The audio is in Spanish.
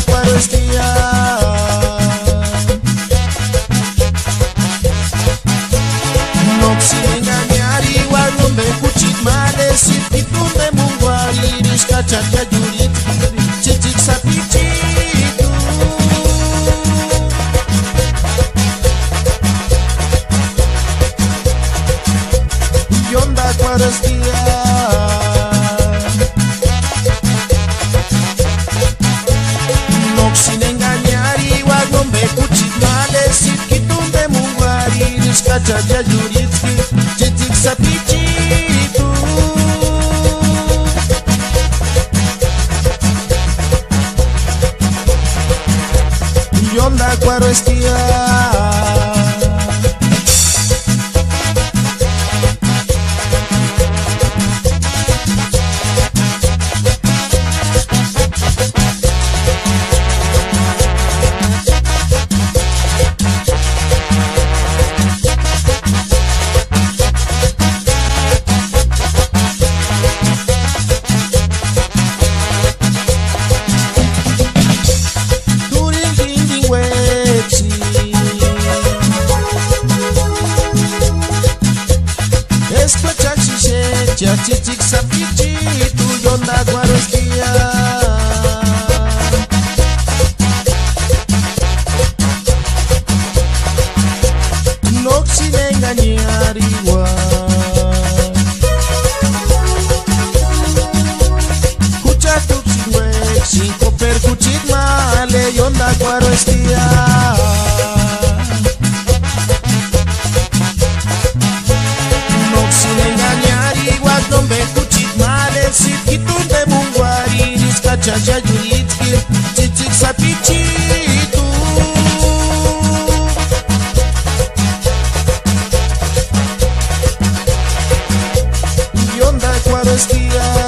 cuarestia. No sin engañar igual no me cuchit males y pitu de munguari riscachat ya yurit chichik sapichitu. Yonda cuarestia. No sin engañar igual no me cuchit males y pitu de munguari riscachat ya yurit chichik sapichitu. Yonda cuarestia. Chichik sapichitu yonda cuarestia. No sin engañar igual. Escucha tu chingüe, sin coper cuchit male yonda cuarestia. No me cuchit males si kitun de munguari riscacha ya yuritki chichik sapichitu. Yonda cuarestia.